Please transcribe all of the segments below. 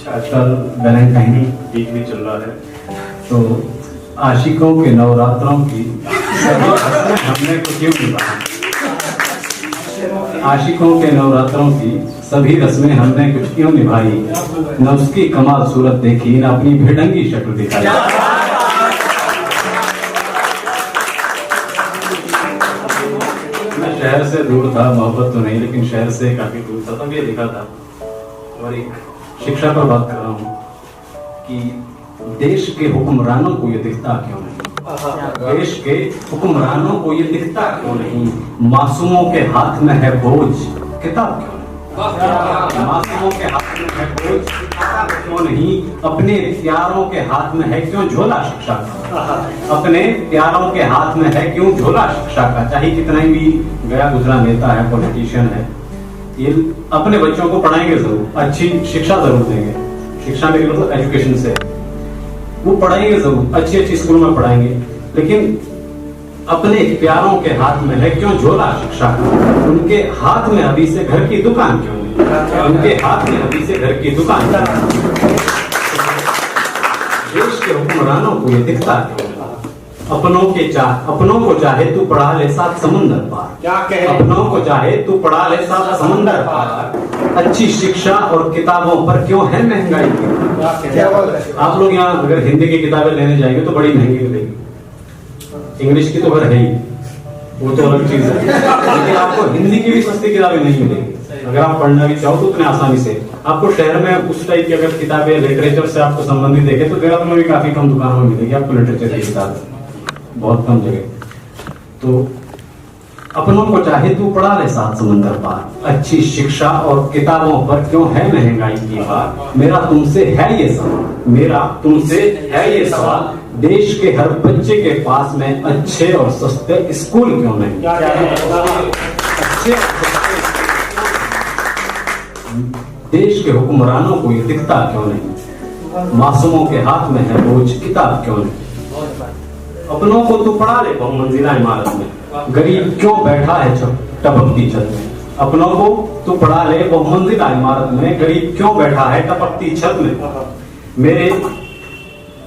आजकल Valentine week भी चल रहा है, तो आशिकों के नवरात्रों की हमने तो क्यों निभाई। आशिकों के नवरात्रों की सभी रस्में हमने कुछ क्यों निभाई, न उसकी कमाल सूरत देखी, न अपनी भिड़ंगी शक्ल दिखाई। मैं शहर से दूर था, मोहब्बत तो नहीं लेकिन शहर से काफी दूर था, तब ये लिखा था और एक शिक्षा पर बात कर रहा हूँ कि देश के हुक्मरानों को ये दिखता क्यों नहीं, देश के हुक्मरानों को ये दिखता क्यों नहीं, मासूमों के हाथ में है बोझ किताब क्यों नहीं, मासूमों के हाथ में है बोझ किताब क्यों नहीं, अपने प्यारों के हाथ में है क्यों झोला शिक्षा का, अपने प्यारों के हाथ में है क्यों झोला शिक्षा का। चाहे कितना ही भी गया गुजरा नेता है, पॉलिटिशियन है, ये अपने बच्चों को पढ़ाएंगे जरूर, अच्छी शिक्षा जरूर देंगे, शिक्षा में मतलब एजुकेशन से वो पढ़ाएंगे जरूर, अच्छी अच्छी स्कूल में पढ़ाएंगे, लेकिन अपने प्यारों के हाथ में है क्यों झोला शिक्षा का। उनके हाथ में अभी से घर की दुकान क्यों नहीं, उनके हाथ में अभी से घर की दुकान क्यों नहीं। देश के हुक्मरानों को ये दिखता क्यों नहीं, अपनों को चाहे तू पढ़ा ले सात समुंदर पार, अपनों को चाहे तू पढ़ा ले सात समुंदर पार, अच्छी शिक्षा और किताबों पर क्यों है महंगाई। आप लोग यहाँ अगर हिंदी की किताबें लेने जाएंगे तो बड़ी महंगी मिलेगी, इंग्लिश की तो घर है ही, वो तो अलग चीज है, लेकिन आपको हिंदी की भी सस्ती किताबें नहीं मिलेगी। अगर आप पढ़ना भी चाहो तो उतने आसानी से आपको शहर में उस टाइप की अगर किताबें लिटरेचर से आपको संबंधित देखे तो देहरादून में भी काफी कम दुकानों में मिलेगी आपको लिटरेचर की किताब, बहुत कम जगह। तो अपनों को चाहे तू पढ़ा ले सात समंदर पार, अच्छी शिक्षा और किताबों पर क्यों है महंगाई की बात। मेरा तुमसे है ये सवाल, मेरा तुमसे है ये सवाल, देश के हर बच्चे के पास में अच्छे और सस्ते स्कूल क्यों नहीं, अच्छे देश के हुक्मरानों को ये दिखता क्यों नहीं, मासूमों के हाथ में है बोझ किताब क्यों नहीं। अपनों को तू पढ़ा ले बहुमंजिला इमारत में, गरीब क्यों बैठा है टपकती छत में। अपनों को तू पढ़ा ले बहुमंजिला इमारत में, गरीब क्यों बैठा है टपकती छत में।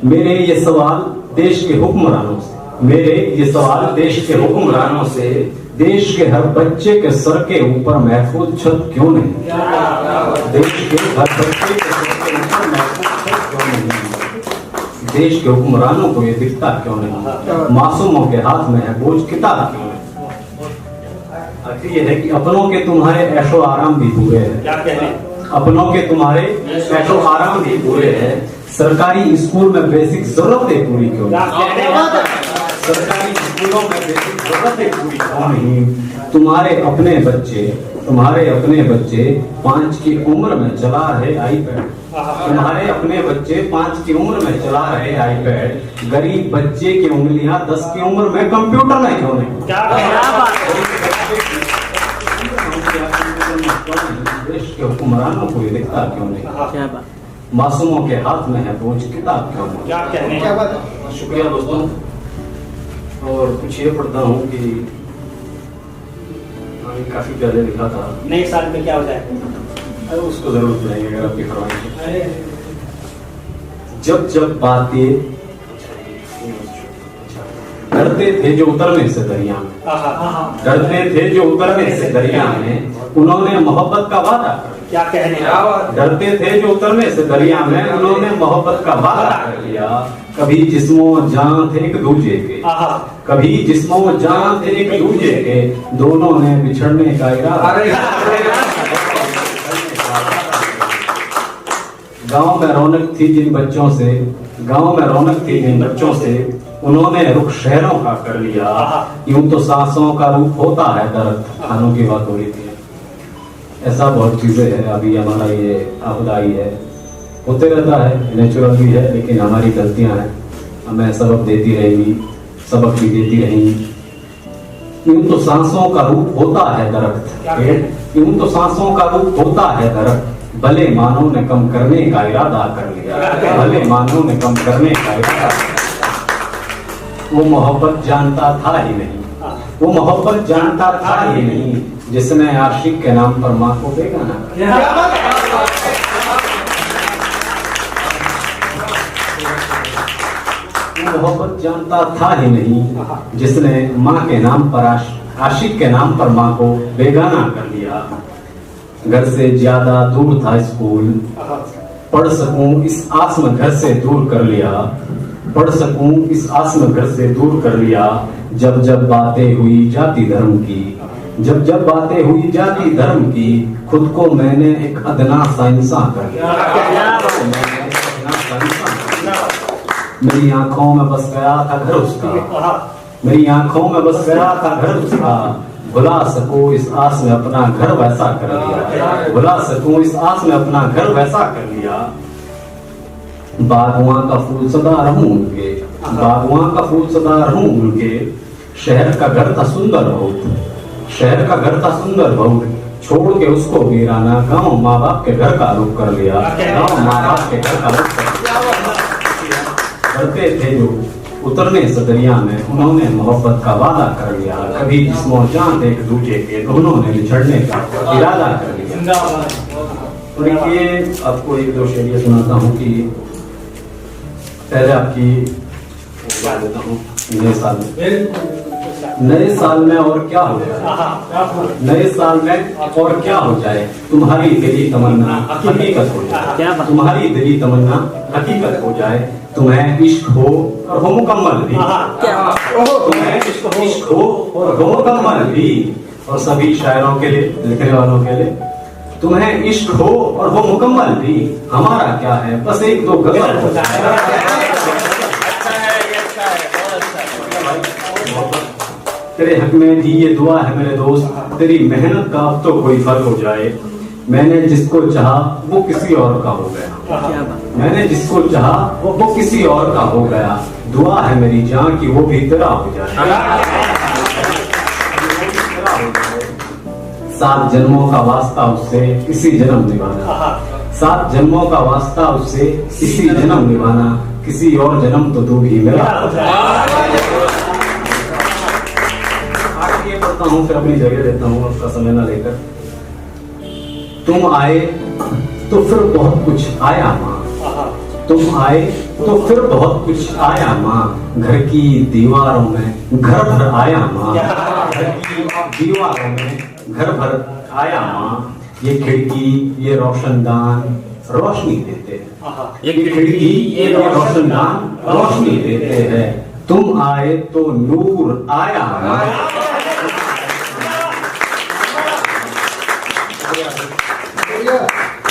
मेरे ये सवाल देश के हुक्मरानों से, मेरे ये सवाल देश के हुक्मरानों से, देश के हर बच्चे के सर के ऊपर महफूज छत क्यों नहीं, देश के हर बच्चे के सर के ऊपर महफूज छत क्यों नहीं, देश के हुक्मरानों को ये दिखता क्यों नहीं, मासूमों के हाथ में है बोझ किताब क्यों नहीं। आखिर ये है कि अपनों के तुम्हारे ऐशो आराम भी पूरे हैं, अपनों के तुम्हारे ऐशो आराम भी पूरे हैं, सरकारी स्कूल में बेसिक जरूरतें पूरी क्यों नहीं, सरकारी स्कूलों में बेसिक जरूरतें पूरी क्यों नहीं। तुम्हारे अपने बच्चे 5 की उम्र में चला रहे आईपैड, तुम्हारे अपने बच्चे 5 की उम्र में चला रहे आईपैड, गरीब बच्चे की उंगलियां 10 की उम्र में कंप्यूटर में क्यों नहीं। देश के हुक्मरानों को ये दिखता क्यों नहीं, मासूमों के हाथ में है बोझ किताब क्यों नहीं। शुक्रिया दोस्तों। और कुछ ये पढ़ता हूँ कि काफी पहले लिखा था, नए साल में क्या होता है, अरे उसको जरूर पढ़ेंगे अगर आपकी फरमाइश है। जब बातें डरते थे जो उतरने से दरिया में, डरते थे जो उतरने से दरिया में, उन्होंने मोहब्बत का वादा क्या कहने, डरते थे जो उतरने से दरिया में, उन्होंने मोहब्बत का वादा कर लिया। कभी जिस्मों जान थे एक दूजे के, कभी जिस्मों जान थे एक दूजे के, दोनों ने बिछड़ने का इरादा। गांव में रौनक थी जिन बच्चों से, गांव में रौनक थी जिन बच्चों से, उन्होंने रुख शहरों का कर लिया। यूं तो सांसों का रूप होता है दर्द, खानों की बात हो रही थी। ऐसा बहुत चीजें हैं, अभी हमारा ये आपदाई है, होते रहता है, नेचुरल भी है, लेकिन हमारी गलतियां हैं, हमें सबक देती रहेंगी, सबक भी देती रहेंगी। यूं तो सांसों का रूप होता है दर्द, यूं तो सांसों का रूप होता है दर्द, भले मानव ने कम करने का इरादा कर लिया, भले मानव ने कम करने का इरादा। वो मोहब्बत जानता था ही नहीं, वो मोहब्बत जानता था ही नहीं, जिसने आशिक के नाम पर माँ को बेगाना कर। मोहब्बत जानता था ही नहीं, जिसने माँ के नाम पर आशिक के नाम पर माँ को बेगाना कर लिया। घर से ज्यादा दूर था स्कूल, पढ़ सकूं इस आस में घर से दूर कर लिया। पढ़ सकूं इस आस में घर से दूर कर लिया। जब जब बातें हुई जाति धर्म की, जब जब बातें हुई जाति धर्म की, खुद को मैंने एक अदना सा इंसान कर लिया। मेरी आंखों में बस गया था घर उसका, मेरी आंखों में बस गया था घर उसका। भुला सकूं इस आस में अपना घर वैसा कर लिया। भुला सकूं इस आस में अपना घर वैसा कर लिया। बागवां का फूल सदा रहूं उनके, बागवां का फूल सदा रहूं उनके। शहर का घर था सुंदर बहुत, शहर का घर था सुंदर बहुत। छोड़ के उसको वीराना गांव माँ बाप के घर का रुख कर लिया। गांव माँ बाप के घर का रुख कर लिया। करते थे जो उतरने से दरिया में, उन्होंने मोहब्बत का वादा कर लिया। कभी जिस्मों जान एक दूजे के, उन्होंने बिछड़ने का इरादा कर लिया। तो देखिए, आपको एक दो शेरियाँ सुनाता हूँ कि पहले आपकी बात देता हूँ। नए साल में और क्या हो जाए, नए साल में और क्या हो जाए, तुम्हारी दिली तमन्ना हकीकत हो जाए, तुम्हारी दिली तमन्ना हकीकत हो जाए। तुम्हें इश्क हो और हो मुकम्मल भी, तुम्हें इश्क हो और हो मुकम्मल भी। और सभी शायरों के लिए, लिखने वालों के लिए, तुम्हें इश्क हो और हो मुकम्मल भी। हमारा क्या है, बस एक दो गजल हो जाए। तेरे हक में दी ये दुआ है मेरे दोस्त, तेरी मेहनत का अब तो कोई फर्क हो जाए। मैंने जिसको चाहा वो किसी और का हो गया, मैंने जिसको चाहा वो किसी और का हो गया। दुआ है मेरी जान की वो भी तेरा हो जाए। 7 जन्मों का वास्ता उससे इसी जन्म निभाना, 7 जन्मों का वास्ता उससे इसी जन्म निभाना। किसी और जन्म तो तू भी मेरा हो जाए। पढ़ता हूँ, फिर अपनी जगह देता हूँ, आपका समय ना लेकर। तुम आए तो फिर बहुत कुछ आया माँ, तुम आए तो फिर बहुत कुछ आया माँ। घर की दीवारों में घर भर आया माँ, घर की दीवारों में घर भर आया माँ। ये खिड़की ये रोशनदान रोशनी देते हैं, ये खिड़की ये रोशनदान रोशनी देते हैं। तुम आए तो नूर आया माँ।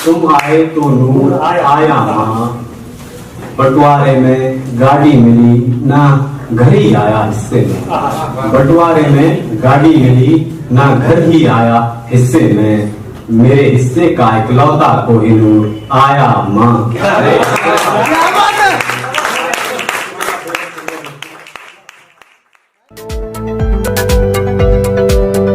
तुम आए तो नूर आया माँ। बंटवारे में गाड़ी मिली ना घर ही आया हिस्से में, बंटवारे में गाड़ी मिली ना घर ही आया हिस्से में। मेरे हिस्से का इकलौता कोहिनूर आया माँ।